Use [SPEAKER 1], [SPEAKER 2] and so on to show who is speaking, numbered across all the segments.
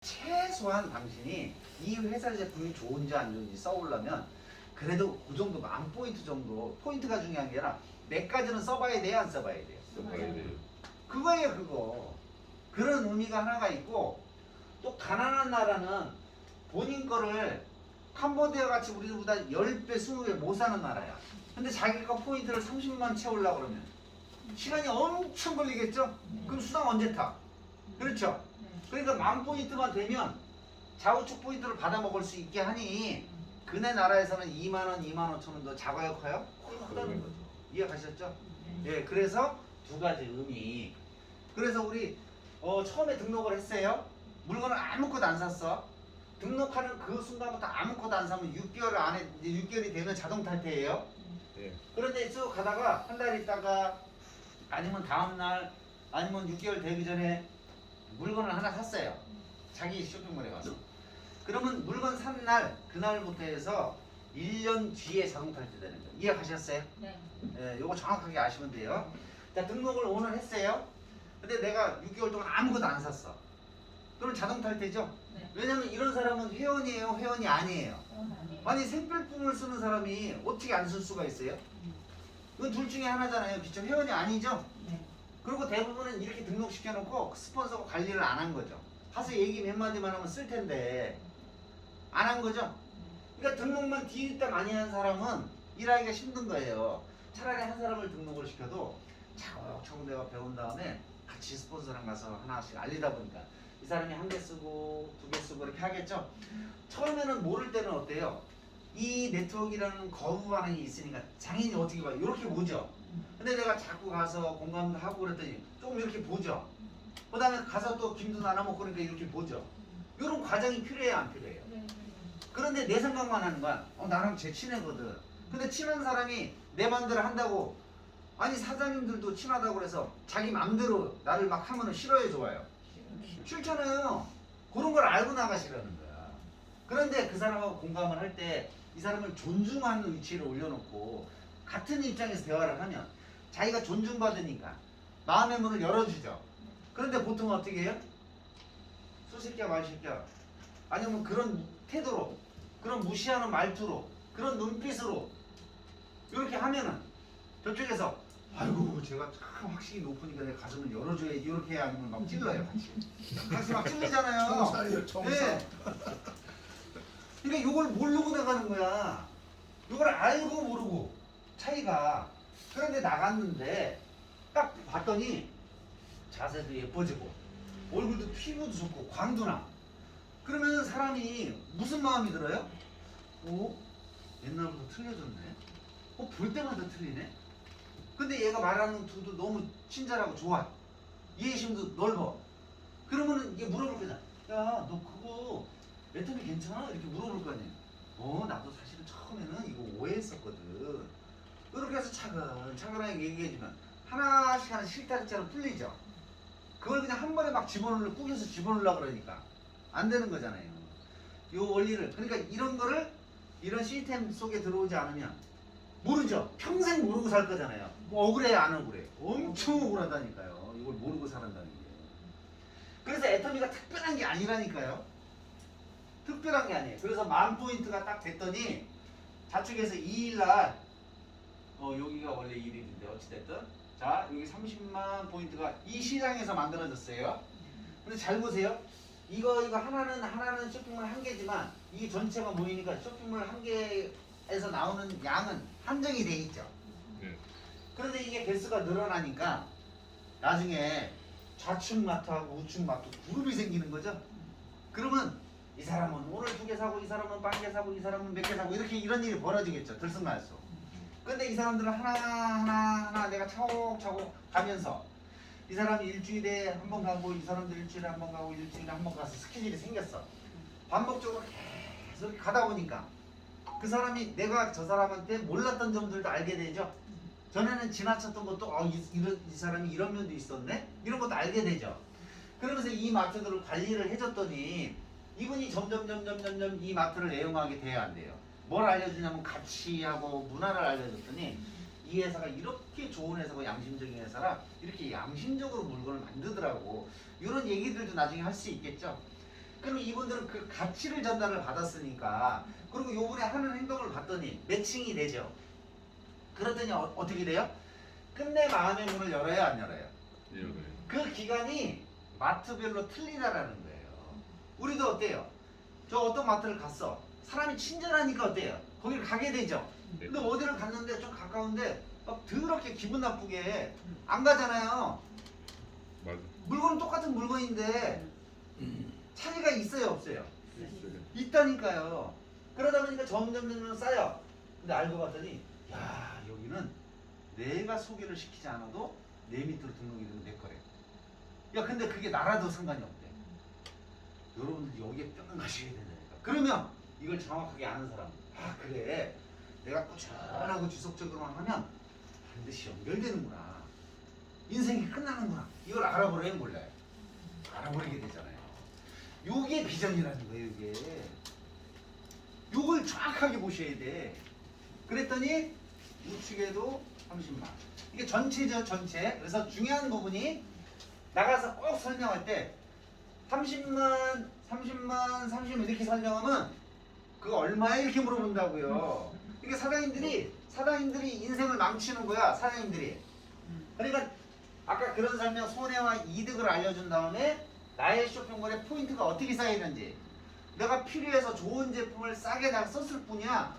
[SPEAKER 1] 최소한 당신이 이 회사 제품이 좋은지 안 좋은지 써보려면 그래도 그 정도 10,000포인트 정도, 포인트가 중요한 게 아니라 몇 가지는 써봐야 돼요, 안 써봐야 돼요?
[SPEAKER 2] 써봐야 돼요.
[SPEAKER 1] 그거예요, 그거. 그런 의미가 하나가 있고, 또 가난한 나라는 본인 거를 캄보디아 같이 우리보다 10배, 20배 못 사는 나라야. 근데 자기가 포인트를 30만 채우려고 그러면 시간이 엄청 걸리겠죠? 그럼 수당 언제 타? 그렇죠? 그러니까 10,000포인트만 되면 좌우측 포인트를 받아 먹을 수 있게 하니 그네 나라에서는 2만원, 25,000원 더 작아요, 커요? 크다는 거죠. 이해가셨죠? 예, 그래서 두 가지 의미. 그래서 우리 처음에 등록을 했어요. 물건을 아무것도 안 샀어. 등록하는 그 순간부터 아무것도 안 사면 6개월 안에 이제 6개월이 되면 자동 탈퇴예요.
[SPEAKER 2] 예.
[SPEAKER 1] 그런데 쭉 가다가 한 달 있다가 아니면 다음 날 아니면 6개월 되기 전에 물건을 하나 샀어요. 자기 쇼핑몰에 가서. 그러면 물건 산 날 그날부터 해서 1년 뒤에 자동 탈퇴되는 거예요. 이해가셨어요?
[SPEAKER 3] 네.
[SPEAKER 1] 예, 요거 정확하게 아시면 돼요. 자, 등록을 오늘 했어요. 근데 내가 6개월 동안 아무것도 안 샀어. 그럼 자동 탈퇴죠?
[SPEAKER 3] 네.
[SPEAKER 1] 왜냐면 이런 사람은 회원이에요, 회원이 아니에요.
[SPEAKER 3] 아니에요.
[SPEAKER 1] 아니 생필품을 쓰는 사람이 어떻게 안 쓸 수가 있어요? 그건 둘 중에 하나잖아요. 그쵸? 회원이 아니죠?
[SPEAKER 3] 네.
[SPEAKER 1] 그리고 대부분은 이렇게 등록시켜놓고 스폰서가 관리를 안 한 거죠. 가서 얘기 몇 마디만 하면 쓸 텐데 안 한 거죠? 그러니까 등록만 뒤있다 많이 한 사람은 일하기가 힘든 거예요. 차라리 한 사람을 등록을 시켜도 차곡차곡 내가 배운 다음에 같이 스폰서랑 가서 하나씩 알리다 보니까 이 사람이 한 개 쓰고 2개 쓰고 이렇게 하겠죠? 처음에는 모를 때는 어때요? 이 네트워크라는 거부 반응이 있으니까 장인이 어떻게 봐요? 이렇게 보죠? 근데 내가 자꾸 가서 공감도 하고 그랬더니 조금 이렇게 보죠? 그 다음에 가서 또 김도 나눠 먹고 그러니까 이렇게 보죠? 이런 과정이 필요해요, 안 필요해요?
[SPEAKER 3] 네.
[SPEAKER 1] 그런데 내 생각만 하는 거야. 나랑 제 친해거든. 근데 친한 사람이 내 맘대로 한다고, 아니 사장님들도 친하다고 그래서 자기 맘대로 나를 막 하면은 싫어요, 좋아요? 싫잖아요. 그런 걸 알고 나가시라는 거야. 그런데 그 사람하고 공감을 할 때 이 사람을 존중하는 위치를 올려놓고 같은 입장에서 대화를 하면 자기가 존중받으니까 마음의 문을 열어주죠. 그런데 보통 어떻게 해요? 수새끼야 말새끼야, 아니면 그런 태도로, 그런 무시하는 말투로, 그런 눈빛으로 이렇게 하면은 저쪽에서 아이고 제가 참 확실히 높으니까 내 가슴을 열어줘야지 이렇게 해야 아니면 막 찔러요, 같이 막 찔리잖아요.
[SPEAKER 2] 청사예요, 청사.
[SPEAKER 1] 네. 그러니까 이걸 모르고 나가는 거야. 이걸 알고 모르고 차이가. 그런데 나갔는데 딱 봤더니 자세도 예뻐지고 얼굴도 피부도 좋고 광도 나. 그러면 사람이 무슨 마음이 들어요? 옛날보다 틀려졌네. 볼 때마다 틀리네. 근데 얘가 말하는 투도 너무 친절하고 좋아. 이해심도 넓어. 그러면은 이게 물어볼 거잖아. 야, 너 그거 애터미 괜찮아? 이렇게 물어볼 거 아니에요. 나도 사실은 처음에는 이거 오해했었거든. 이렇게 해서 차근차근하게 얘기해주면 하나씩 실타래처럼 풀리죠. 그걸 그냥 한 번에 막 꾸겨서 집어넣으려고 그러니까 안 되는 거잖아요. 요 원리를. 그러니까 이런 거를 이런 시스템 속에 들어오지 않으면 모르죠. 평생 모르고 살 거잖아요. 뭐 억울해, 안 억울해? 엄청 억울하다니까요. 이걸 모르고 살았다는 게. 그래서 애터미가 특별한 게 아니라니까요. 특별한 게 아니에요. 그래서 10,000포인트가 딱 됐더니 좌측에서 2일날 여기가 원래 1일인데 어찌됐든 자 여기 30만 포인트가 이 시장에서 만들어졌어요. 근데 잘 보세요. 이거 하나는 쇼핑몰 한 개지만 이 전체가 모이니까 쇼핑몰 한 개에서 나오는 양은 한정이 돼 있죠.
[SPEAKER 2] 네.
[SPEAKER 1] 그런데 이게 개수가 늘어나니까 나중에 좌측 마트하고 우측 마트 그룹이 생기는 거죠. 그러면 이 사람은 오늘 2개 사고 이 사람은 1개 사고 이 사람은 몇 개 사고 이렇게 이런 일이 벌어지겠죠. 들쑥날쑥. 근데 이 사람들은 하나 내가 차곡차곡 가면서 이 사람이 일주일에 한 번 가고 이 사람도 일주일에 한 번 가고 일주일에 한 번 가서 스케줄이 생겼어. 반복적으로 계속 가다 보니까 그 사람이 내가 저 사람한테 몰랐던 점들도 알게 되죠. 전에는 지나쳤던 것도 이 사람이 이런 면도 있었네? 이런 것도 알게 되죠. 그러면서 이 마트들을 관리를 해줬더니 이분이 점점 이 마트를 애용하게 돼야 안 돼요. 뭘 알려주냐면 가치하고 문화를 알려줬더니 이 회사가 이렇게 좋은 회사고 양심적인 회사라 이렇게 양심적으로 물건을 만들더라고. 이런 얘기들도 나중에 할 수 있겠죠. 그럼 이분들은 그 가치를 전달을 받았으니까 그리고 요번에 하는 행동을 봤더니 매칭이 되죠. 그러더니 어떻게 돼요? 끝내 마음의 문을 열어요, 안 열어요? 그 기간이 마트별로 틀리다라는 거예요. 우리도 어때요? 저 어떤 마트를 갔어. 사람이 친절하니까 어때요? 거기를 가게 되죠. 근데 어디를 갔는데 좀 가까운데 막 더럽게 기분 나쁘게 안 가잖아요.
[SPEAKER 2] 맞아.
[SPEAKER 1] 물건은 똑같은 물건인데 차이가 있어요, 없어요?
[SPEAKER 2] 있어요.
[SPEAKER 1] 있다니까요. 그러다 보니까 점점 쌓여. 근데 알고 봤더니 야, 여기는 내가 소개를 시키지 않아도 내 밑으로 등록이 되면 내 거래. 야, 근데 그게 나라도 상관이 없대. 여러분들 여기에 뼈가 가셔야 된다니까. 그러면 이걸 정확하게 아는 사람, 아 그래, 내가 꾸준하고 지속적으로만 하면 반드시 연결되는구나. 인생이 끝나는구나. 이걸 알아보려면 몰라요. 알아버리게 되잖아요. 요게 비전이라는 거예요, 이게. 요걸 정확하게 보셔야 돼. 그랬더니 우측에도 30만. 이게 전체죠, 전체. 그래서 중요한 부분이 나가서 꼭 설명할 때 30만, 30만, 30만 이렇게 설명하면 그거 얼마에 이렇게 물어본다고요. 이게 사장님들이 인생을 망치는 거야, 사장님들이. 그러니까 아까 그런 설명, 손해와 이득을 알려준 다음에 나의 쇼핑몰에 포인트가 어떻게 쌓이는지, 내가 필요해서 좋은 제품을 싸게 썼을 뿐이야.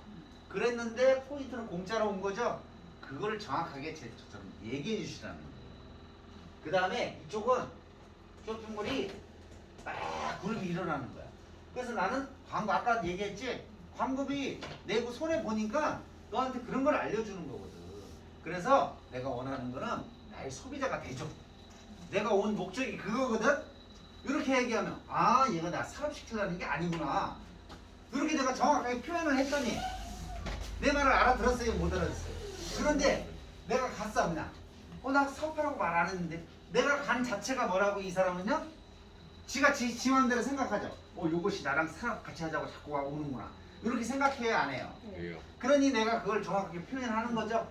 [SPEAKER 1] 그랬는데 포인트는 공짜로 온 거죠. 그거를 정확하게 저처럼 얘기해 주시라는 거예요. 그 다음에 이쪽은 쇼핑몰이 막 그룹이 일어나는 거야. 그래서 나는 광고, 아까 얘기했지, 광고비 내고 손해 보니까 너한테 그런 걸 알려주는 거거든. 그래서 내가 원하는 거는 나의 소비자가 되죠. 내가 온 목적이 그거거든. 이렇게 얘기하면 아, 얘가 나 사업시키려는 게 아니구나. 이렇게 내가 정확하게 표현을 했더니 내 말을 알아들었어요, 못 알아들었어요? 그런데 내가 갔어, 그냥 나 사업하라고 말 안 했는데, 내가 간 자체가 뭐라고, 이 사람은요? 지가 지 마음대로 생각하죠. 요것이 나랑 사업 같이 하자고 자꾸 오는구나. 이렇게 생각해요, 안 해요?
[SPEAKER 2] 네.
[SPEAKER 1] 그러니 내가 그걸 정확하게 표현하는 거죠.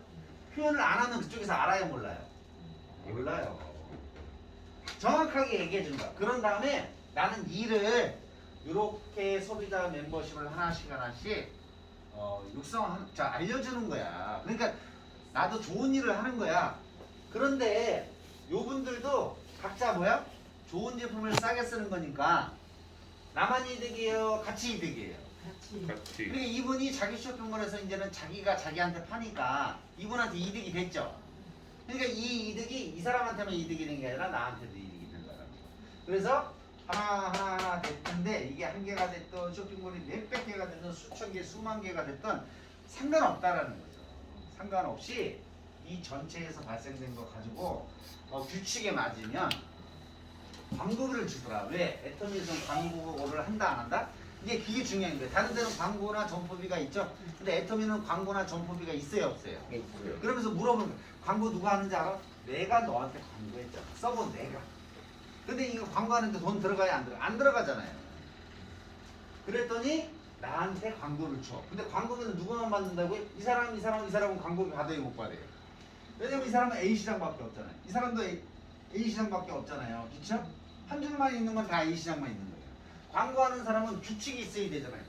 [SPEAKER 1] 표현을 안 하면 그쪽에서 알아요, 몰라요? 몰라요. 정확하게 얘기해 준 거야. 그런 다음에 나는 일을 이렇게 소비자 멤버십을 하나씩 자, 알려주는 거야. 그러니까 나도 좋은 일을 하는 거야. 그런데 요분들도 각자 뭐야? 좋은 제품을 싸게 쓰는 거니까 나만 이득이에요, 같이 이득이에요.
[SPEAKER 2] 같이.
[SPEAKER 1] 그러니까 이분이 자기 쇼핑몰에서 이제는 자기가 자기한테 파니까 이분한테 이득이 됐죠. 그러니까 이 이득이 이 사람한테만 이득이 된 게 아니라 나한테도 이득이 된 거라는 거. 그래서 하나 됐는데 이게 한 개가 됐던 쇼핑몰이 몇백 개가 됐든 수천 개, 수만 개가 됐든 상관없다라는 거죠. 상관없이 이 전체에서 발생된 거 가지고 규칙에 맞으면 광고비를 주더라. 왜? 애터미에서는 광고를 한다, 안 한다? 이게 그게 중요한 거예요. 다른 데는 광고나 점포비가 있죠. 근데 애터미는 광고나 점포비가 있어요, 없어요?
[SPEAKER 2] 없어요.
[SPEAKER 1] 그러면서 물어보는 거예요. 광고 누가 하는지 알아? 내가 너한테 광고했잖아. 써본 내가. 근데 이거 광고하는데 돈 들어가야 안 들어가? 안 들어가잖아요. 그랬더니 나한테 광고를 줘. 근데 광고비는 누구만 받는다고요? 이 사람은 광고비 받아요, 못 받아요? 왜냐면 이 사람은 A 시장밖에 없잖아요. 이 사람도 A 시장밖에 없잖아요. 그쵸? 한 줄만 있는 건 다 A 시장만 있는 거예요. 광고하는 사람은 규칙이 있어야 되잖아요.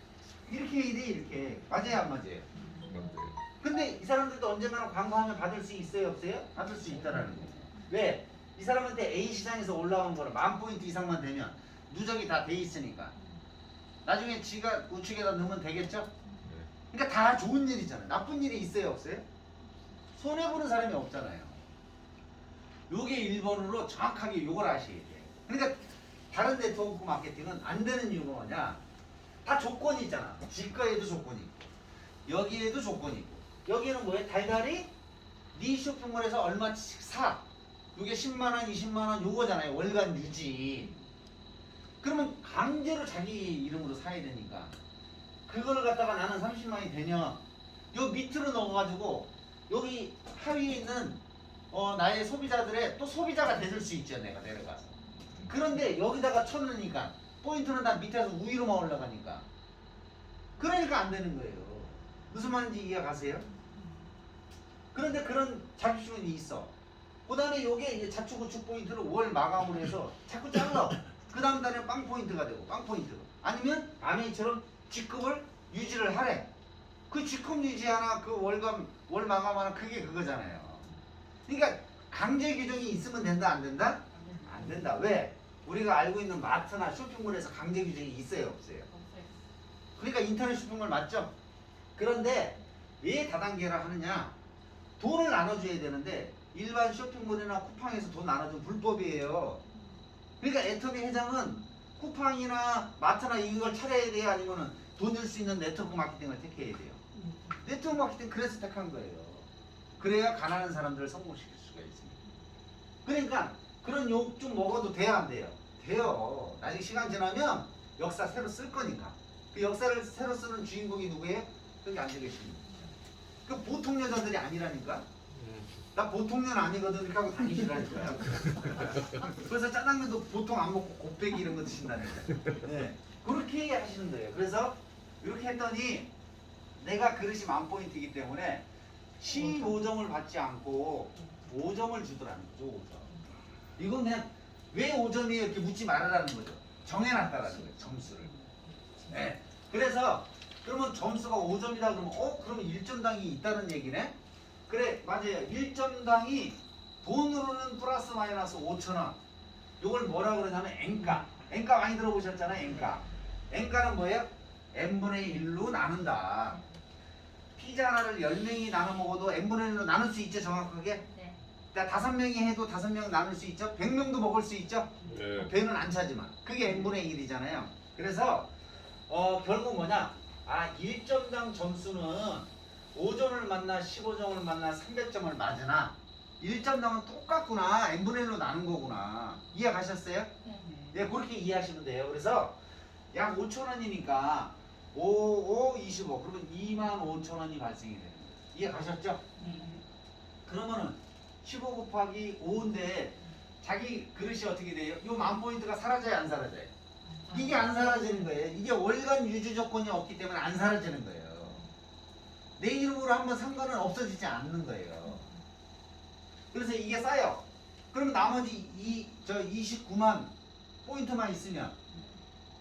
[SPEAKER 1] 이렇게 해야 돼, 이렇게. 맞아요, 안 맞아요?
[SPEAKER 2] 맞아요.
[SPEAKER 1] 근데 이 사람들도 언젠가는 광고하면 받을 수 있어요, 없어요? 받을 수 있다라는 거예요. 왜? 이 사람한테 A 시장에서 올라온 거는 10,000포인트 이상만 되면 누적이 다 돼 있으니까 나중에 지가 우측에다 넣으면 되겠죠? 그러니까 다 좋은 일이잖아요. 나쁜 일이 있어요, 없어요? 손해보는 사람이 없잖아요. 요게 1번으로 정확하게 요걸 아셔야 돼요. 그러니까 다른 네트워크 마케팅은 안 되는 이유가 뭐냐? 다 조건이 있잖아. 지가에도 조건이 있고 여기에도 조건이 있고, 여기는 뭐예요? 달달이 네 쇼핑몰에서 얼마씩 사. 요게 10만원, 20만원 요거잖아요. 월간 유지. 그러면 강제로 자기 이름으로 사야 되니까 그거를 갖다가 나는 30만이 되면 요 밑으로 넣어가지고 여기 하위에 있는 나의 소비자들의 또 소비자가 됐을 수 있죠, 내가 내려가서. 그런데 여기다가 쳐넣으니까 포인트는 다 밑에서 위로만 올라가니까, 그러니까 안 되는 거예요. 무슨 말인지 이해 가세요? 그런데 그런 자기주문이 있어. 그 다음에 요게 이제 자축우측 포인트를 월 마감으로 해서 자꾸 잘라. 그 다음 달에 빵 포인트가 되고 빵 포인트. 아니면 아메이처럼 직급을 유지를 하래. 그 직급 유지하나 그 월감 월 마감하나 그게 그거잖아요. 그러니까 강제 규정이 있으면 된다 안 된다? 안 된다. 왜? 우리가 알고 있는 마트나 쇼핑몰에서 강제 규정이 있어요 없어요? 그러니까 인터넷 쇼핑몰 맞죠? 그런데 왜 다단계를 하느냐? 돈을 나눠줘야 되는데 일반 쇼핑몰이나 쿠팡에서 돈 나눠주면 불법이에요. 그러니까 애터미 회장은 쿠팡이나 마트나 이걸 차려야 돼요? 아니면 돈 줄 수 있는 네트워크 마케팅을 택해야 돼요? 네트워크 마케팅 그래서 택한 거예요. 그래야 가난한 사람들을 성공시킬 수가 있습니다. 그러니까 그런 욕 좀 먹어도 돼요 안 돼요? 돼요. 나중에 시간 지나면 역사 새로 쓸 거니까. 그 역사를 새로 쓰는 주인공이 누구예요? 여기 앉아 계십니다. 그 보통 여자들이 아니라니까. 나 보통 년 아니거든 이렇게 하고 다니시라니까요. 그래서 짜장면도 보통 안 먹고 곱빼기 이런 거 드신다니까. 네. 그렇게 하시는 거예요. 그래서 이렇게 했더니 내가 그릇이 만 포인트이기 때문에 15점을 받지 않고 5점을 주더라는 거죠. 5점. 이건 그냥 왜 5점이에요 이렇게 묻지 말아라는 거죠. 정해놨다라는 거예요. 점수를. 네. 그래서 그러면 점수가 5점이다 그러면 그러면 1점당이 있다는 얘기네? 그래 맞아요. 1점당이 돈으로는 플러스 마이너스 5,000원. 이걸 뭐라 그러냐면 N가. N가 많이 들어보셨잖아요. N가. N가는 뭐예요? N분의 1로 나눈다. 피자 하나를 10명이 나눠 먹어도 N분의 1로 나눌 수 있죠 정확하게?
[SPEAKER 3] 네.
[SPEAKER 1] 그러니까 5명이 해도 5명 나눌 수 있죠? 100명도 먹을 수 있죠?
[SPEAKER 2] 네.
[SPEAKER 1] 배는 안 차지만 그게 N분의 1이잖아요. 그래서 결국 뭐냐? 1점당 점수는 5점을 만나 15점을 만나 300점을 맞으나 1점당은 똑같구나. N분의 1로 나눈 거구나. 이해 가셨어요? 네, 그렇게 이해하시면 돼요. 그래서 약 5,000원이니까 5, 25 그러면 25,000원이 발생이 되는 거예요. 이해 가셨죠? 그러면은 15 곱하기 5인데 자기 그릇이 어떻게 돼요? 요 만 포인트가 사라져요 안 사라져요? 이게 안 사라지는 거예요. 이게 월간 유지 조건이 없기 때문에 안 사라지는 거예요. 내 이름으로 한번 산 거는 없어지지 않는 거예요. 그래서 이게 쌓여. 그러면 나머지 29만 포인트만 있으면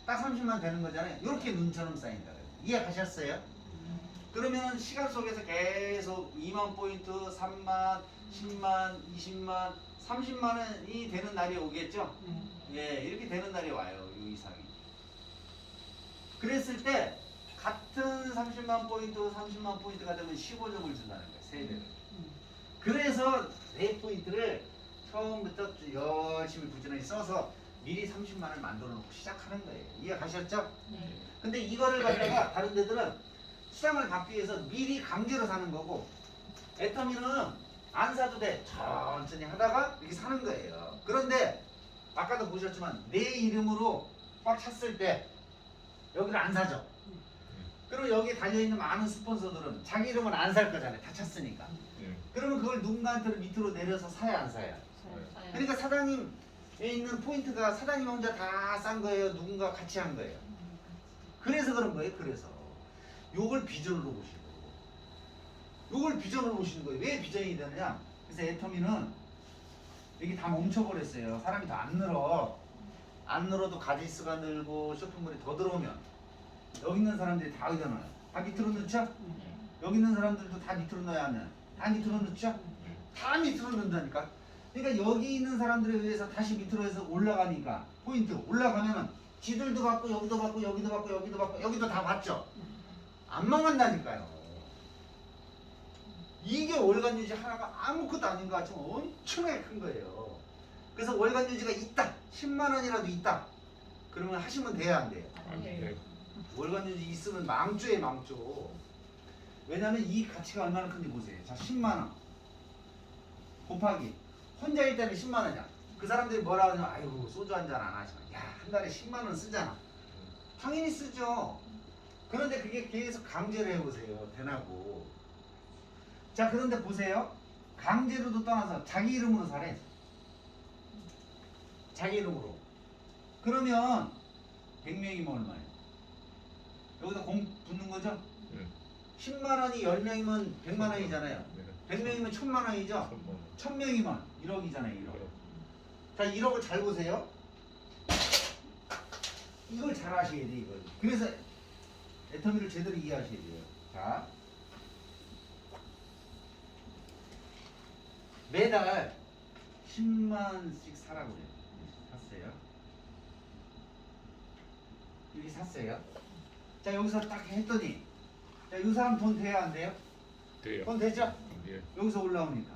[SPEAKER 1] 딱 30만 되는 거잖아요. 이렇게 눈처럼 쌓인다. 이해 가셨어요? 그러면 시간 속에서 계속 2만 포인트, 3만, 10만, 20만, 30만 원이 되는 날이 오겠죠? 예, 이렇게 되는 날이 와요. 이 이상이. 그랬을 때 같은 30만 포인트, 30만 포인트가 되면 15점을 준다는 거예요. 3배를. 그래서 4포인트를 처음부터 열심히 부지런히 써서 미리 30만을 만들어 놓고 시작하는 거예요. 이해 가셨죠?
[SPEAKER 3] 네.
[SPEAKER 1] 근데 이거를 갖다가 다른 데들은 수당을 받기 위해서 미리 강제로 사는 거고 애터미는 안 사도 돼. 천천히 하다가 이렇게 사는 거예요. 그런데 아까도 보셨지만 내 이름으로 꽉 찼을 때 여기를 안 사죠. 그리고 여기 달려있는 많은 스폰서들은 자기 이름은 안 살 거잖아요. 다 찼으니까.
[SPEAKER 2] 네.
[SPEAKER 1] 그러면 그걸 누군가한테 밑으로 내려서 사야 안 사야? 그러니까 사장님에 있는 포인트가 사장님 혼자 다 싼 거예요? 누군가 같이 한 거예요? 그래서 그런 거예요. 그래서 요걸 비전으로 보시고 요걸 비전으로 보시는 거예요. 왜 비전이 되느냐? 그래서 애터미는 여기 다 멈춰버렸어요. 사람이 더 안 늘어. 안 늘어도 가짓수가 늘고 쇼핑몰이 더 들어오면 여기 있는 사람들이 다 어디다 넣어요? 다 밑으로 넣죠? 여기 있는 사람들도 다 밑으로 넣어야 하면 다 밑으로 넣죠? 다 밑으로 넣는다니까. 그러니까 여기 있는 사람들에 의해서 다시 밑으로 해서 올라가니까 포인트 올라가면은 지들도 받고 여기도 받고 여기도 받고 여기도 받고 여기도 다 받죠? 안 망한다니까요. 이게 월간 유지 하나가 아무것도 아닌 것 같지만 엄청나게 큰 거예요. 그래서 월간 유지가 있다. 10만 원이라도 있다. 그러면 하시면 돼야 안 돼요?
[SPEAKER 2] 안 돼요.
[SPEAKER 1] 월간 유지 있으면 망조에 망조. 왜냐면 이 가치가 얼마나 큰지 보세요. 자, 10만 원 곱하기 혼자일 때는 10만 원이야. 그 사람들이 뭐라 하냐면 아이고 소주 한 잔 안 하지만 야, 한 달에 10만 원 쓰잖아. 당연히 쓰죠. 그런데 그게 계속 강제를 해보세요. 되나고. 자, 그런데 보세요. 강제로도 떠나서 자기 이름으로 사래. 자기 이름으로. 그러면 100명이면 얼마예요? 여기다 공 붙는 거죠?
[SPEAKER 2] 네.
[SPEAKER 1] 10만 원이 10명이면 100만 원이잖아요.
[SPEAKER 2] 네.
[SPEAKER 1] 100명이면 1000만 원이죠?
[SPEAKER 2] 1000만 원.
[SPEAKER 1] 1000명이면 1억이잖아요. 1억.
[SPEAKER 2] 네.
[SPEAKER 1] 자, 1억을 잘 보세요. 이걸 잘 아셔야 돼 이걸. 그래서 애터미를 제대로 이해하셔야 돼요. 자, 매달 10만씩 사라고 그래요. 샀어요. 여기 샀어요. 자, 여기서 딱 했더니, 자, 이 사람 돈 돼야 안 돼요?
[SPEAKER 2] 돼요.
[SPEAKER 1] 돈 되죠?
[SPEAKER 2] 예.
[SPEAKER 1] 여기서 올라오니까,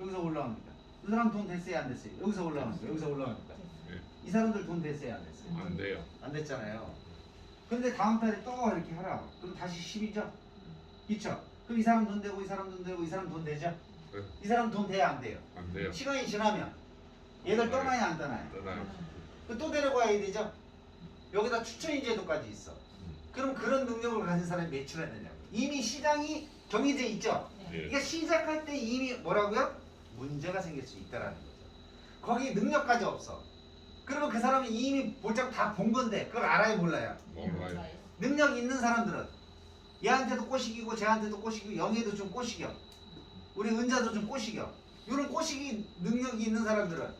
[SPEAKER 1] 여기서 올라오니까. 이 사람 돈 됐어요, 안 됐어요? 여기서 올라오니까, 여기서 올라오니까.
[SPEAKER 2] 예.
[SPEAKER 1] 이 사람들 돈 됐어요, 안 됐어요?
[SPEAKER 2] 안 돼요.
[SPEAKER 1] 안 됐잖아요. 근데 다음 달에 또 이렇게 하라. 그럼 다시 10이죠? 그쵸? 그럼 이 사람 돈 되고, 이 사람 돈 되고, 이 사람 돈 되죠?
[SPEAKER 2] 네.
[SPEAKER 1] 이 사람 돈 돼야 안 돼요?
[SPEAKER 2] 안 돼요.
[SPEAKER 1] 시간이 지나면 얘들 떠나요, 안 떠나요?
[SPEAKER 2] 떠나요.
[SPEAKER 1] 그또 데려가야 되죠? 여기다 추천인 제도까지 있어. 그럼 그런 능력을 가진 사람이 매출해야 되냐고. 이미 시장이 정해져 있죠?
[SPEAKER 2] 예.
[SPEAKER 1] 그러니까 시작할 때 이미 뭐라고요? 문제가 생길 수 있다라는 거죠. 거기 능력까지 없어. 그러면 그 사람이 이미 볼장 다 본 건데 그걸 알아요, 몰라요?
[SPEAKER 2] 몰라요.
[SPEAKER 1] 능력 있는 사람들은 얘한테도 꼬시기고 쟤한테도 꼬시기고 영희도 좀 꼬시겨. 우리 은자도 좀 꼬시겨. 이런 꼬시기 능력이 있는 사람들은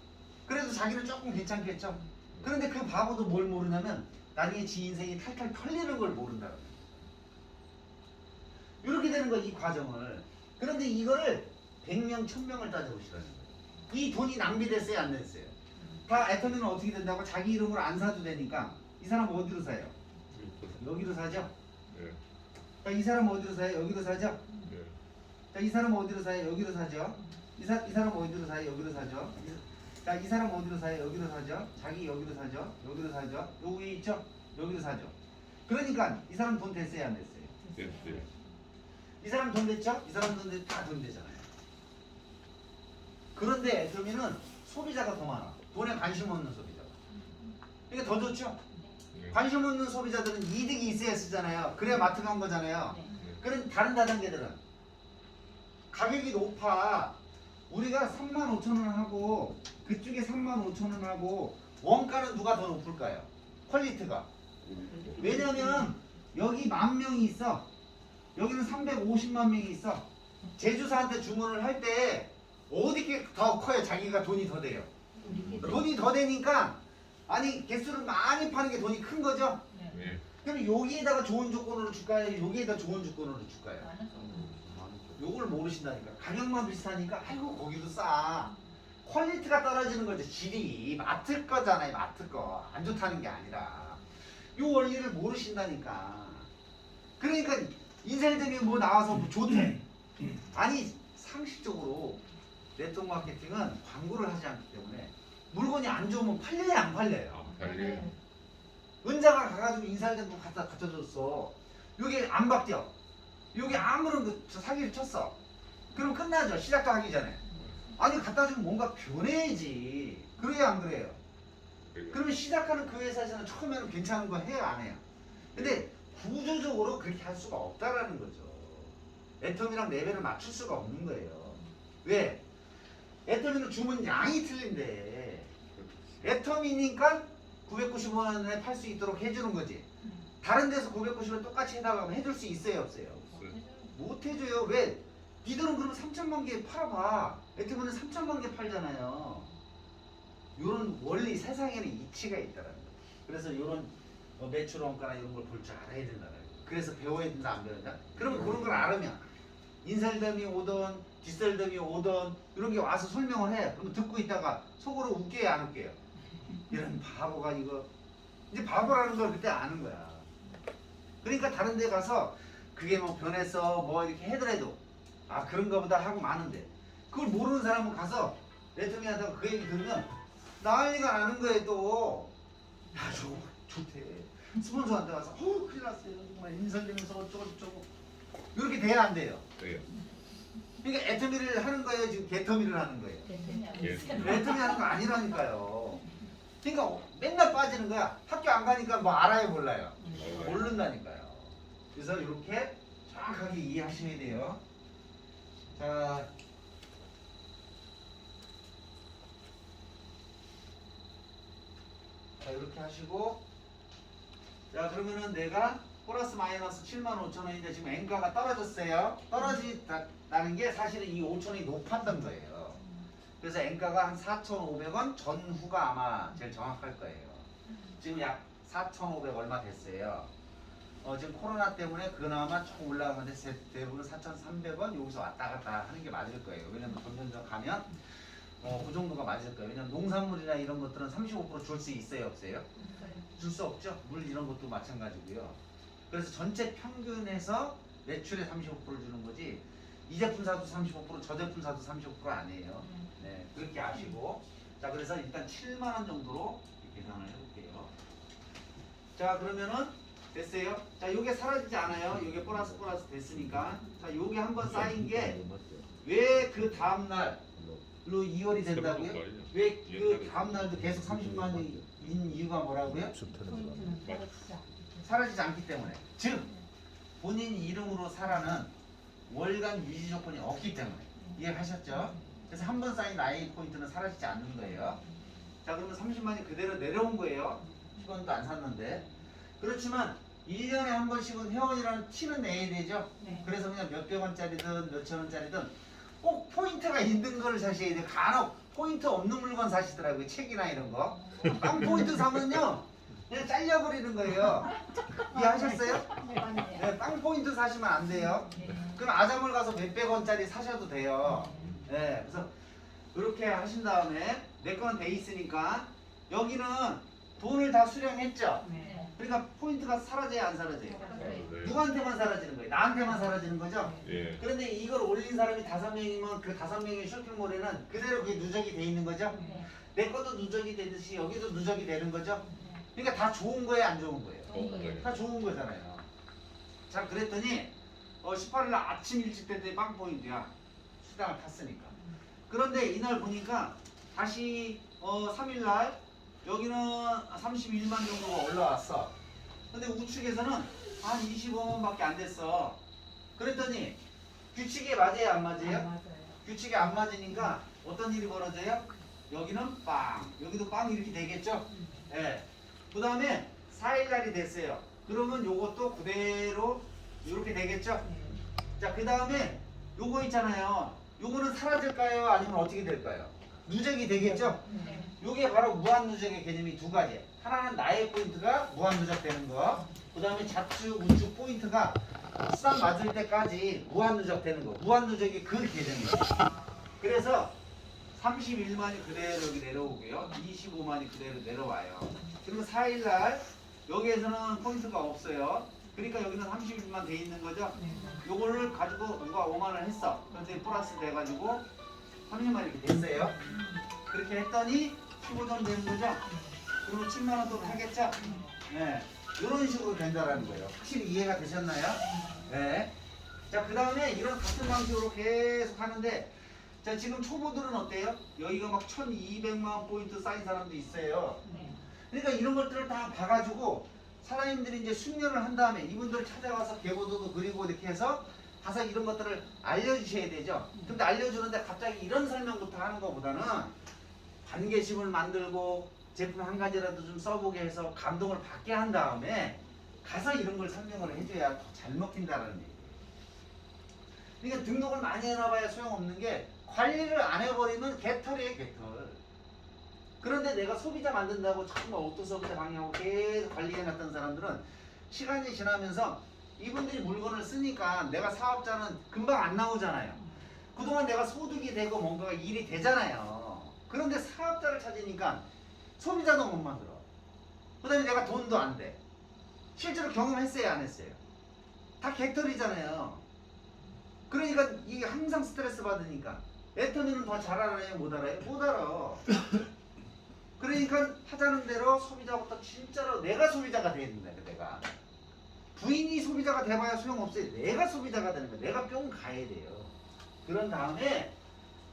[SPEAKER 1] 그래도 자기는 조금 괜찮겠죠? 그런데 그 바보도 뭘 모르냐면 나중에 지 인생이 탈탈 털리는 걸 모른다는 거예요. 이렇게 되는 거야, 이 과정을. 그런데 이거를 100명, 1000명을 따져보시라는 거예요. 이 돈이 낭비됐어요, 안 됐어요? 다 애터미는 어떻게 된다고? 자기 이름으로 안 사도 되니까 이 사람 어디로 사요? 여기로 사죠?
[SPEAKER 2] 예.
[SPEAKER 1] 자, 이 사람 어디로 사요? 여기로 사죠?
[SPEAKER 2] 예.
[SPEAKER 1] 자, 이 사람 어디로 사요? 여기로 사죠? 이 사람 어디로 사요? 여기로 사죠? 자, 이 사람 어디로 사요? 여기로 사죠? 자기 여기로 사죠? 여기로 사죠? 요 위에 있죠? 여기로 사죠? 그러니까 이 사람 돈 됐어요, 안 됐어요?
[SPEAKER 2] 됐어요.
[SPEAKER 1] 이 사람 돈 됐죠? 이 사람 돈 됐죠? 다 돈 되잖아요. 그런데 애터미는 소비자가 더 많아. 돈에 관심 없는 소비자가. 그러니까 더 좋죠?
[SPEAKER 2] 예.
[SPEAKER 1] 관심 없는 소비자들은 이득이 있어야 쓰잖아요. 그래야 마트 간 거잖아요. 그런 다른 다단계들은 가격이 높아. 우리가 35,000원 하고 그쪽에 35,000원 하고 원가는 누가 더 높을까요? 퀄리티가. 왜냐면 여기 10,000명이 있어. 여기는 350만 명이 있어. 제주사한테 주문을 할 때 어디 게 더 커요? 자기가 돈이 더 돼요. 돈이 더 되니까 아니 개수를 많이 파는 게 돈이 큰 거죠.
[SPEAKER 2] 예.
[SPEAKER 1] 그럼 여기에다가 좋은 조건으로 줄까요? 여기에다 좋은 조건으로 줄까요? 요걸 모르신다니까. 가격만 비슷하니까 아이고 거기도 싸. 퀄리티가 떨어지는 거죠. 질이 마트 거잖아요. 마트 거. 안 좋다는 게 아니라 요 원리를 모르신다니까. 그러니까 인쇄점이 뭐 나와서 뭐 좋대. 아니 상식적으로 네트워크 마케팅은 광고를 하지 않기 때문에 물건이 안 좋으면 팔려야 안 팔려요.
[SPEAKER 2] 안 팔려요.
[SPEAKER 1] 은자가 가가지고 인쇄점도 갖다 줬어. 여기 안 바뀌어. 여기 아무런 저 사기를 쳤어. 그럼 끝나죠. 시작도 하기 전에. 아니 갖다 주면 뭔가 변해야지. 그래야 안 그래요? 그러면 시작하는 그 회사에서는 처음에는 괜찮은 거 해요, 안 해요? 근데 구조적으로 그렇게 할 수가 없다라는 거죠. 애터미랑 레벨을 맞출 수가 없는 거예요. 왜? 애터미는 주문 양이 틀린데 애터미니까 995원에 팔 수 있도록 해주는 거지. 다른 데서 990원 똑같이 해달라고 해줄 수 있어요, 없어요? 못 해줘요. 왜? 니들은 그러면 3천만 개 팔아봐. 애터미는 3천만 개 팔잖아요. 요런 원리, 세상에는 이치가 있다라는 거예요. 그래서 요런 매출 원가나 이런 걸 볼 줄 알아야 된다는 거예요. 그래서 배워야 된다, 안 배워야 된다? 그러면 그런 걸 알으면 인셀덤이 오던 뒷셀덤이 오던 이런 게 와서 설명을 해. 그러면 듣고 있다가 속으로 웃겨요, 안 웃겨요? 이런 바보가 이거. 이제 바보라는 걸 그때 아는 거야. 그러니까 다른 데 가서 그게 뭐 변했어 뭐 이렇게 해더라도 아 그런가 보다 하고 마는데 그걸 모르는 사람은 가서 레터미 하다가 그 얘기 들으면 난리가 나는 거예요 또. 야 저거 좋대. 스폰서한테 가서 큰일 났어요. 정말 인설되면서 어쩌고저쩌고 이렇게 돼야 안 돼요.
[SPEAKER 2] 돼요.
[SPEAKER 1] 그러니까 애터미를 하는 거예요, 지금 개터미를 하는 거예요.
[SPEAKER 2] 예.
[SPEAKER 1] 애터미 하는 거 아니라니까요. 그러니까 맨날 빠지는 거야. 학교 안 가니까 뭐 알아요, 몰라요? 모른다니까요. 그래서 이렇게 정확하게 이해하셔야 돼요. 자, 이렇게 하시고, 자 그러면은 내가 플러스 마이너스 75,000원인데 지금 엔가가 떨어졌어요. 떨어진다는 게 사실은 이 5,000원이 높았던 거예요. 그래서 엔가가 한 4,500원 전후가 아마 제일 정확할 거예요. 지금 약 4,500 얼마 됐어요. 지금 코로나 때문에 그나마 조금 올라가는데 대부분 4,300원 여기서 왔다 갔다 하는 게 맞을 거예요. 왜냐면 점점 가면 그 정도가 맞을 거예요. 왜냐면 농산물이나 이런 것들은 35% 줄 수 있어요, 없어요? 줄 수 없죠. 물 이런 것도 마찬가지고요. 그래서 전체 평균에서 매출의 35%를 주는 거지. 이 제품 사도 35%, 저 제품 사도 35% 아니에요. 네, 그렇게 아시고. 자, 그래서 일단 7만 원 정도로 계산을 해볼게요. 자, 그러면은 됐어요. 자, 요게 사라지지 않아요. 요게 플러스 됐으니까. 자, 요게 한번 쌓인 게 왜 그 다음 날로 이월이 된다고요? 왜 그 다음 날도 계속 30만 원인 이유가 뭐라고요? 사라지지 않기 때문에. 즉 본인 이름으로 사라는 월간 유지 조건이 없기 때문에. 이해하셨죠? 그래서 한 번 쌓인 라인 포인트는 사라지지 않는 거예요. 자, 그러면 30만이 그대로 내려온 거예요. 10원도 안 샀는데. 그렇지만 1년에 한 번씩은 회원이라는 티는 내야 되죠.
[SPEAKER 3] 네.
[SPEAKER 1] 그래서 그냥 몇백 원짜리든 몇천 원짜리든 꼭 포인트가 있는 걸 사셔야 돼요. 간혹 포인트 없는 물건 사시더라고요. 책이나 이런 거. 빵 포인트 사면요 그냥 잘려버리는 거예요. 이해하셨어요? 네, 빵 포인트 사시면 안 돼요. 그럼 아점을 가서 몇백 원짜리 사셔도 돼요. 네, 그래서 이렇게 하신 다음에 내 거는 돼 있으니까 여기는 돈을 다 수령했죠. 그러니까 포인트가 사라져야 안 사라져요? 누구한테만 사라지는 거예요? 나한테만 사라지는 거죠?
[SPEAKER 2] 예.
[SPEAKER 1] 그런데 이걸 올린 사람이 5명이면 그 5명의 쇼핑몰에는 그대로 그게 누적이 돼 있는 거죠? 내 것도 누적이 되듯이 여기도 누적이 되는 거죠? 그러니까 다 좋은 거예요, 안 좋은 거예요? 다 좋은 거잖아요. 자, 그랬더니 18일 날 아침 일찍 됐더니 빵 포인트야. 수당을 탔으니까. 그런데 이날 보니까 다시 3일 날 여기는 31만 정도가 올라왔어. 근데 우측에서는 한 25만밖에 안 됐어. 그랬더니 규칙에 맞아요, 안 맞아요? 규칙에 안 맞으니까 어떤 일이 벌어져요? 여기는 빵, 여기도 빵 이렇게 되겠죠? 예. 그 다음에 4일 날이 됐어요. 그러면 요것도 그대로 이렇게 되겠죠? 자, 그 다음에 요거 있잖아요. 요거는 사라질까요? 아니면 어떻게 될까요? 누적이 되겠죠? 요게 바로 무한 누적의 개념이 두 가지. 하나는 나의 포인트가 무한 누적되는 거. 그 다음에 좌측, 우측 포인트가 수단 맞을 때까지 무한 누적되는 거. 무한 누적이 그 개념이에요. 그래서 31만이 그대로 여기 내려오고요. 25만이 그대로 내려와요. 그러면 4일날 여기에서는 포인트가 없어요. 그러니까 여기는 31만 돼 있는 거죠. 요거를 가지고 누가 5만을 했어. 그런데 플러스 돼가지고 30만 이렇게 됐어요. 그렇게 했더니 15점 되는 거죠. 그리고 7만 원 또 하겠죠. 네, 이런 식으로 된다라는 거예요. 확실히 이해가 되셨나요? 네. 자, 그 다음에 이런 같은 방식으로 계속 하는데, 자, 지금 초보들은 어때요? 여기가 막 1200만 포인트 쌓인 사람도 있어요. 그러니까 이런 것들을 다 봐가지고 사장님들이 이제 숙련을 한 다음에 이분들 찾아가서 개보도도 그리고 이렇게 해서 가서 이런 것들을 알려주셔야 되죠. 근데 알려주는데 갑자기 이런 설명부터 하는 것보다는 관계심을 만들고 제품 한 가지라도 좀 써보게 해서 감동을 받게 한 다음에 가서 이런 걸 설명을 해줘야 더 잘 먹힌다는 얘기예요. 그러니까 등록을 많이 해놔봐야 소용없는 게 관리를 안 해버리면 개털이에요, 개털. 그런데 내가 소비자 만든다고 정말 오토 소비자 방향으로 계속 관리해놨던 사람들은 시간이 지나면서 이분들이 물건을 쓰니까 내가 사업자는 금방 안 나오잖아요. 그동안 내가 소득이 되고 뭔가가 일이 되잖아요. 그런데 사업자를 찾으니까 소비자도 못 만들어. 그 다음에 내가 돈도 안 돼. 실제로 경험했어요, 안 했어요? 다 개털이잖아요. 그러니까 이게 항상 스트레스 받으니까 애터미는 더 잘 알아요, 못 알아요? 못 알아. 그러니까 하자는 대로 소비자부터 진짜로 내가 소비자가 돼야 된다. 내가 부인이 소비자가 돼봐야 소용없어요. 내가 소비자가 되는 거야. 내가 뿅 가야 돼요. 그런 다음에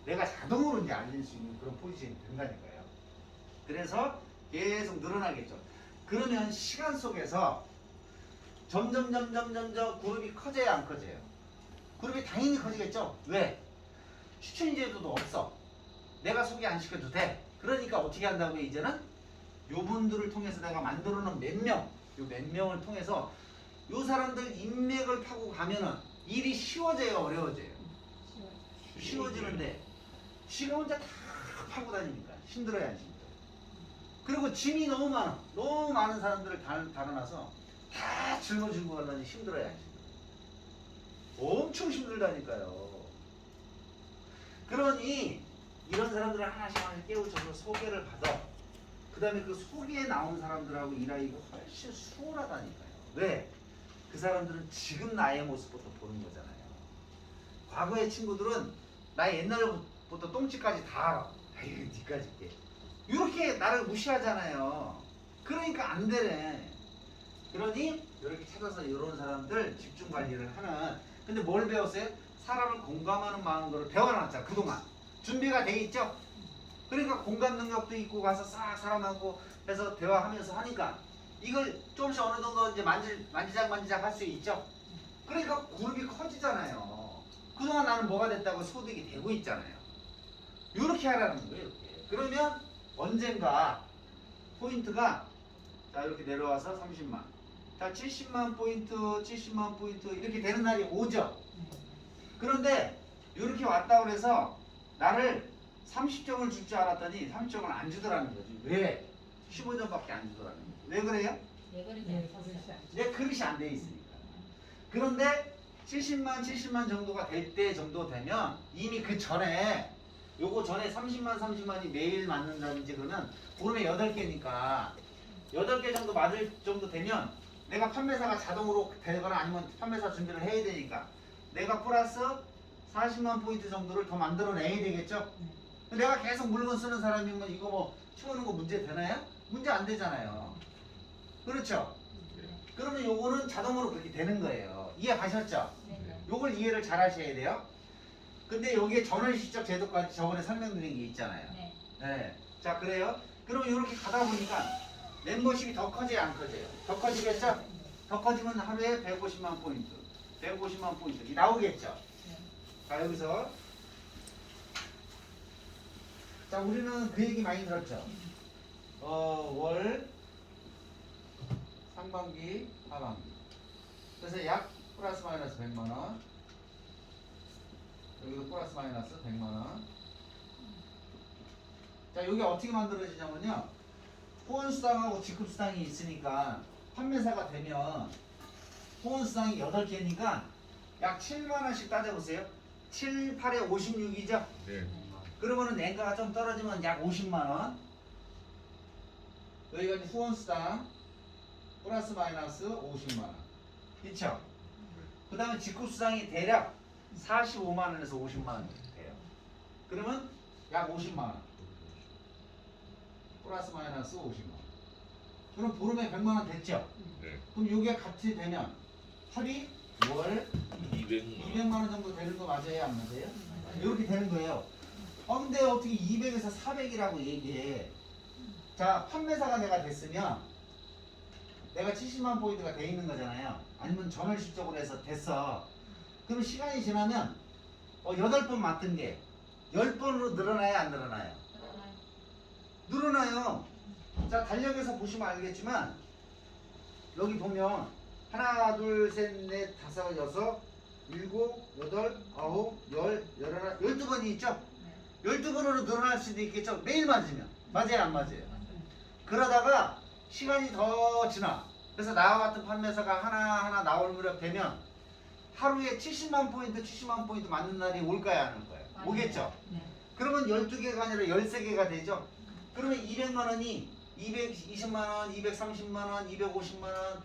[SPEAKER 1] 내가 자동으로 이제 알릴 수 있는 그런 포지션이 된다니까요. 그래서 계속 늘어나겠죠. 그러면 시간 속에서 점점 그룹이 커져야 안 커져요? 그룹이 당연히 커지겠죠. 왜? 추천 제도도 없어. 내가 소개 안 시켜도 돼. 그러니까 어떻게 한다고요? 이제는 요분들을 통해서 내가 만들어 놓은 몇 명, 요 몇 명을 통해서 요 사람들 인맥을 타고 가면은 일이 쉬워져요, 어려워져요? 쉬워지는데 지가 혼자 다 파고 다니니까 힘들어요, 안 힘들어요? 그리고 짐이 너무 많아. 너무 많은 사람들을 달아놔서 다 짊어지고 가려니 힘들어야 엄청 힘들다니까요. 그러니 이런 사람들을 하나씩 깨우쳐서 소개를 받아. 그 다음에 그 소개에 나온 사람들하고 일하기가 훨씬 수월하다니까요. 왜? 그 사람들은 지금 나의 모습부터 보는 거잖아요. 과거의 친구들은 나 옛날부터 똥집까지 다 알아. 아유, 니까지 게. 이렇게 나를 무시하잖아요. 그러니까 안 되네. 그러니 이렇게 찾아서 이런 사람들 집중 관리를 하는. 근데 뭘 배웠어요? 사람을 공감하는 마음을 배워놨잖아. 그동안 준비가 돼 있죠. 그러니까 공감 능력도 있고 가서 싹 사람하고 해서 대화하면서 하니까 이걸 조금씩 어느 정도 이제 만지작 할 수 있죠. 그러니까 그룹이 커지잖아요. 그동안 나는 뭐가 됐다고 소득이 되고 있잖아요. 이렇게 하라는 거예요. 이렇게. 그러면 언젠가 포인트가 자 이렇게 내려와서 30만, 자 70만 포인트, 70만 포인트 이렇게 되는 날이 오죠. 그런데 이렇게 왔다 그래서 나를 30점을 줄 줄 알았더니 30점을 안 주더라는 거지. 왜? 15점밖에 안 주더라는 거지. 왜 그래요?
[SPEAKER 3] 내 그릇이 안 찼어요.
[SPEAKER 1] 내 그릇이 안 돼 있으니까. 그런데 70만 정도가 될 때 정도 되면 이미 그 전에 요거 전에 30만이 매일 맞는다든지 그러면 보름에 8개니까 8개 정도 맞을 정도 되면 내가 판매사가 자동으로 되거나 아니면 판매사 준비를 해야 되니까 내가 플러스 40만 포인트 정도를 더 만들어내야 되겠죠? 내가 계속 물건 쓰는 사람이면 이거 뭐 치우는 거 문제 되나요? 문제 안 되잖아요. 그렇죠? 그러면 요거는 자동으로 그렇게 되는 거예요. 이해 가셨죠?
[SPEAKER 3] 네.
[SPEAKER 1] 요걸 이해를 잘 하셔야 돼요. 근데 여기에 전월시적 제도까지 저번에 설명드린 게 있잖아요.
[SPEAKER 3] 네.
[SPEAKER 1] 네. 자, 그래요? 그러면 이렇게 가다 보니까 멤버십이 더 커져요, 안 커져요? 더 커지겠죠? 더 커지면 하루에 150만 포인트, 150만 포인트 나오겠죠? 자, 여기서 자, 우리는 그 얘기 많이 들었죠? 월, 상반기, 하반기. 그래서 약 플러스 마이너스 100만원. 여기도 플러스 마이너스 100만원. 자, 여기 어떻게 만들어지냐면요. 후원수당하고 직급수당이 있으니까 판매사가 되면 후원수당이 8개니까 약 7만원씩 따져보세요. 7, 8에 56이죠?
[SPEAKER 2] 네.
[SPEAKER 1] 그러면은 낸가가 좀 떨어지면 약 50만원. 여기가 이제 후원수당 플러스 마이너스 50만원. 그쵸? 그 다음에 직급수당이 대략 45만원에서 50만원 돼요. 그러면 약 50만원. 플러스 마이너스 50만원. 그럼 보름에 100만원 됐죠?
[SPEAKER 2] 네.
[SPEAKER 1] 그럼 이게 같이 되면 합이 월
[SPEAKER 2] 200만.
[SPEAKER 1] 200만원 정도 되는 거 맞아요? 안 맞아요? 이렇게 되는 거예요. 근데 어떻게 200에서 400이라고 얘기해? 자, 판매사가 내가 됐으면 내가 70만 포인트가 돼 있는 거잖아요. 아니면 전월실적으로 해서 됐어. 그럼 시간이 지나면 8번 맞던 게 10번으로 늘어나요? 안 늘어나요? 늘어나요. 자, 달력에서 보시면 알겠지만 여기 보면 하나, 둘, 셋, 넷, 다섯, 여섯, 일곱, 여덟, 아홉, 열, 열하나, 12번이 있죠? 12번으로 늘어날 수도 있겠죠? 매일 맞으면. 맞아요? 안 맞아요? 그러다가 시간이 더 지나. 그래서 나와 같은 판매사가 하나하나 나올 무렵 되면 하루에 70만 포인트 맞는 날이 올까요? 안 올까요? 오겠죠?
[SPEAKER 3] 네.
[SPEAKER 1] 그러면 12개가 아니라 13개가 되죠? 그러면 200만원이 220만원, 230만원, 250만원,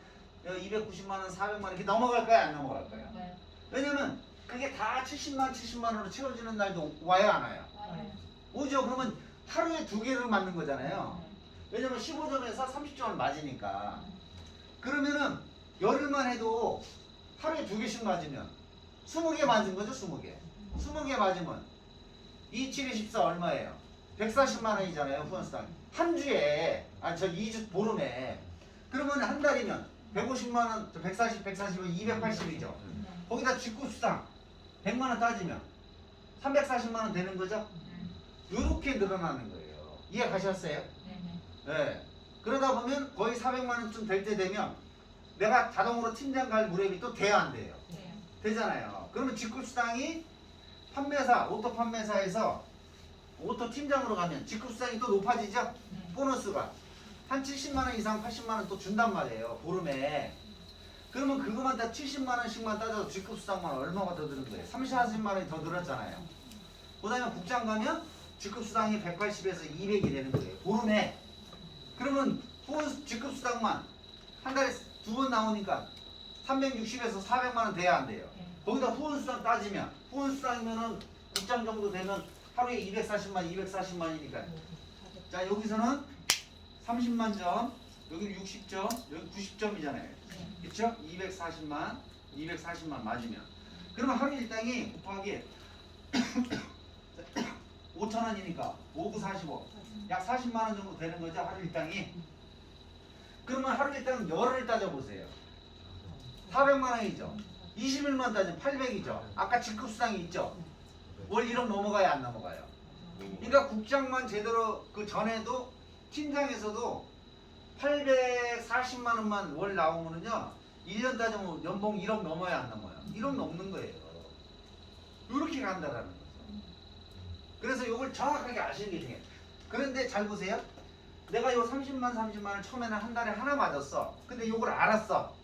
[SPEAKER 1] 290만원, 400만원 이렇게 넘어갈까요? 안 넘어갈까요?
[SPEAKER 3] 네.
[SPEAKER 1] 왜냐면 그게 다 70만원으로 채워지는 날도 와요? 안 와요? 오죠? 그러면 하루에 2개를 맞는 거잖아요. 왜냐면 15점에서 30점을 맞으니까. 그러면은 열흘만 해도 하루에 2개씩 맞으면 20개 맞은 거죠? 20개. 20개 맞으면 2, 7, 14 얼마예요? 140만 원이잖아요. 후원수당. 한 주에, 2주 보름에. 그러면 한 달이면 150만 원, 140, 140은 280이죠. 거기다 직구수당 100만 원 따지면 340만 원 되는 거죠? 이렇게 늘어나는 거예요. 이해 가셨어요? 네. 그러다 보면 거의 400만 원쯤 될 때 되면 내가 자동으로 팀장 갈 무렵이 또 돼야 안 돼요. 되잖아요. 그러면 직급수당이 판매사, 오토 판매사에서 오토 팀장으로 가면 직급수당이 또 높아지죠? 보너스가. 한 70만 원 이상 80만 원 또 준단 말이에요. 보름에. 그러면 그것만 다 70만 원씩만 따져도 직급 수당만 얼마가 더 드는 거예요? 40만 원이 더 들었잖아요. 그 다음에 국장 가면 직급 수당이 180에서 200이 되는 거예요. 보름에. 그러면 후원 직급 수당만 한 달에 두 번 나오니까 360에서 400만 원 돼야 안 돼요. 거기다 후원 수당 따지면 후원 수당이면은 국장 정도 되면 하루에 240만 240만이니까. 자, 여기서는 30만 점, 여기 60점, 여기 90점이잖아요. 그쵸? 240만 맞으면. 그러면 하루 일당이 곱하기 5,000원이니까 5, 9, 45. 약 40만 원 정도 되는 거죠, 하루 일당이. 그러면 하루 일당 열흘 따져보세요. 400만 원이죠. 21만 따지면 800이죠. 아까 직급 수당이 있죠. 월 1억 넘어가야 안 넘어가요. 그러니까 국장만 제대로 그 전에도 팀장에서도 840만 원만 월 나오면은요 1년 따지면 연봉 1억 넘어야 안 넘어요. 1억 넘는 거예요. 이렇게 간다라는 거죠. 그래서 이걸 정확하게 아시는 게 중요해요. 그런데 잘 보세요. 내가 요 30만을 처음에는 한 달에 하나 맞았어. 근데 이걸 알았어.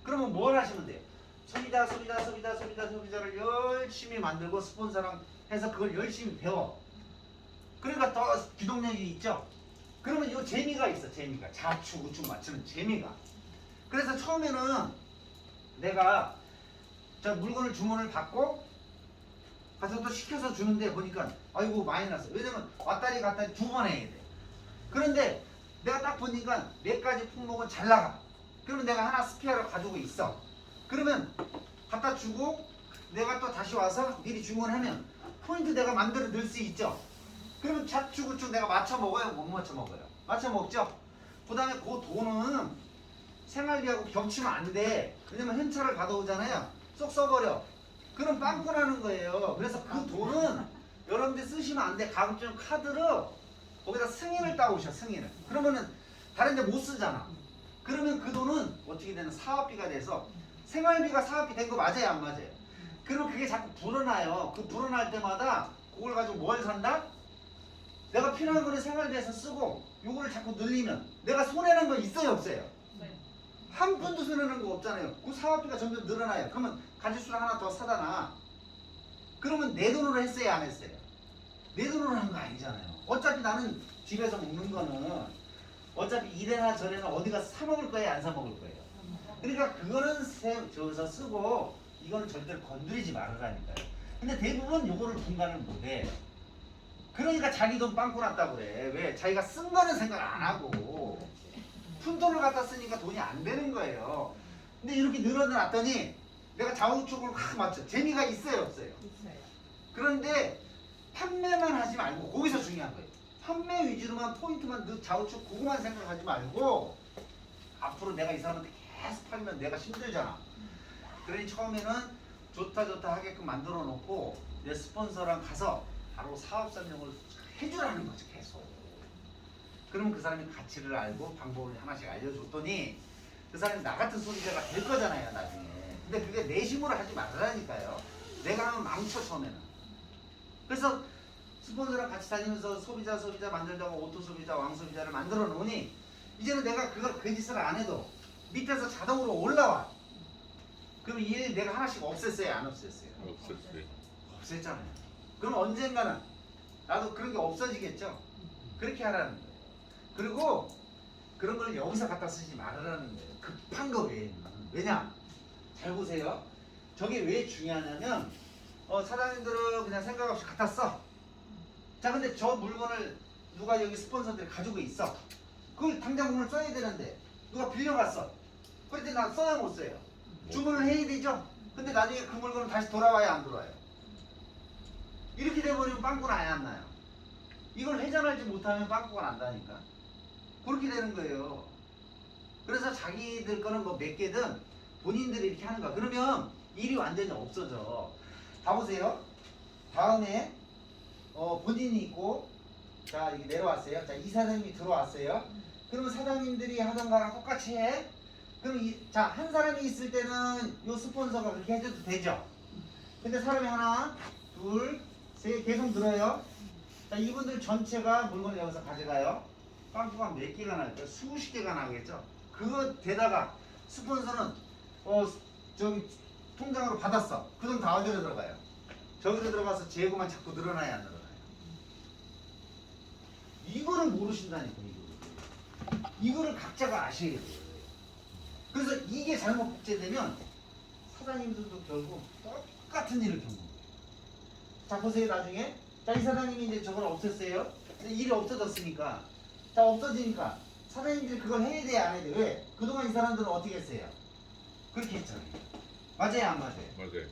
[SPEAKER 1] 그러면 뭘 하시면 돼요? 소비자를 열심히 만들고 스폰서랑 해서 그걸 열심히 배워. 그러니까 더 기동력이 있죠. 그러면 이 재미가 있어. 재미가 좌측 우측 맞추는 재미가. 그래서 처음에는 내가 저 물건을 주문을 받고 가서 또 시켜서 주는데 보니까 아이고 많이 났어. 왜냐면 왔다리 갔다리 두 번 해야 돼. 그런데 내가 딱 보니까 몇 가지 품목은 잘 나가. 그러면 내가 하나 스페어를 가지고 있어. 그러면 갖다 주고 내가 또 다시 와서 미리 주문하면 포인트 내가 만들어 넣을 수 있죠. 그러면 좌측 우측 내가 맞춰 먹어요? 못 맞춰 먹어요? 맞춰 먹죠. 그 다음에 그 돈은 생활비하고 겹치면 안 돼. 왜냐면 현찰을 받아오잖아요. 쏙 써버려. 그럼 빵꾸 나는 거예요. 그래서 그 돈은 여러분들 쓰시면 안 돼. 가급적 카드로 거기다 승인을 따오셔. 승인을. 그러면은 다른 데 못 쓰잖아. 그러면 그 돈은 어떻게 되는 사업비가 돼서 생활비가 사업비 된 거 맞아요? 안 맞아요? 그러면 그게 자꾸 불어나요. 그 불어날 때마다 그걸 가지고 뭘 산다? 내가 필요한 거는 생활비에서 쓰고 요거를 자꾸 늘리면 내가 손해난 거 있어요? 없어요? 한 푼도 손해난 거 없잖아요. 그 사업비가 점점 늘어나요. 그러면 가짓수를 하나 더 사다 놔. 그러면 내 돈으로 했어요? 안 했어요? 내 돈으로 한 거 아니잖아요. 어차피 나는 집에서 먹는 거는 어차피 이래나 저래나 어디 가서 사 먹을 거예요? 안 사 먹을 거예요? 그러니까 그거는 저기서 쓰고 이거는 절대로 건드리지 말으라니까요. 근데 대부분 요거를 분간을 못해. 그러니까 자기 돈 빵꾸 났다고 그래. 왜? 자기가 쓴 거는 생각 안 하고 푼돈을 갖다 쓰니까 돈이 안 되는 거예요. 근데 이렇게 늘어났더니 내가 좌우측을 확 맞춰. 재미가 있어요? 없어요? 그런데 판매만 하지 말고 거기서 중요한 거예요. 판매 위주로만 포인트만 좌우측 그거만 생각하지 말고 앞으로 내가 이 사람한테 계속 팔면 내가 힘들잖아. 그러니 처음에는 좋다 하게끔 만들어 놓고 내 스폰서랑 가서 바로 사업 설명을 해주라는 거죠. 계속. 그러면 그 사람이 가치를 알고 방법을 하나씩 알려줬더니 그 사람이 나 같은 소비자가 될 거잖아요. 나중에. 근데 그게 내심으로 하지 말라니까요. 내가 하면 망쳐 처음에는. 그래서 스폰서랑 같이 다니면서 소비자 만들다가 오토 소비자, 왕 소비자를 만들어 놓으니 이제는 내가 그 짓을 안 해도 밑에서 자동으로 올라와. 그럼 이 일 내가 하나씩 없앴어요? 안 없앴어요?
[SPEAKER 2] 없었어요.
[SPEAKER 1] 없앴잖아요. 그럼 언젠가는 나도 그런 게 없어지겠죠? 그렇게 하라는 거예요. 그리고 그런 걸 여기서 갖다 쓰지 말으라는 거예요. 급한 거 외에는. 왜냐? 잘 보세요. 저게 왜 중요하냐면 사장님들은 그냥 생각 없이 갖다 써. 자, 근데 저 물건을 누가 여기 스폰서들이 가지고 있어. 그걸 당장 오늘 써야 되는데 누가 빌려갔어. 그런데 나 써야 못 써요. 주문을 해야 되죠. 근데 나중에 그 물건은 다시 돌아와야 안 돌아와요. 이렇게 돼버리면 빵꾸는 아예 안 나요. 이걸 회전하지 못하면 빵꾸가 난다니까. 그렇게 되는 거예요. 그래서 자기들 거는 뭐 몇 개든 본인들이 이렇게 하는 거야. 그러면 일이 완전히 없어져. 다 보세요. 다음에 본인이 있고 자 이렇게 내려왔어요. 자 이사장님이 들어왔어요. 그러면 사장님들이 하던 거랑 똑같이 해. 그럼 자 한 사람이 있을 때는 요 스폰서가 그렇게 해줘도 되죠. 근데 사람이 하나, 둘, 셋 계속 늘어요. 자 이분들 전체가 물건을 여기서 가져가요. 빵꾸가 몇 개가 날까요? 수십 개가 나겠죠. 그거 대다가 스폰서는 저기 통장으로 받았어. 그 돈 다 어디로 들어가요? 저기로 들어가서 재고만 자꾸 늘어나야 안 늘어나요. 이거를 모르신다니까. 이거를 각자가 아셔야 돼요. 그래서 이게 잘못 복제되면 사장님들도 결국 똑같은 일을 겪는 거예요. 자 보세요 나중에. 자 이 사장님이 이제 저걸 없앴어요. 근데 일이 없어졌으니까. 자 없어지니까 사장님들이 그걸 해야 돼 안 해야 돼? 왜? 그동안 이 사람들은 어떻게 했어요? 그렇게 했잖아요. 맞아요 안 맞아요?
[SPEAKER 2] 맞아요.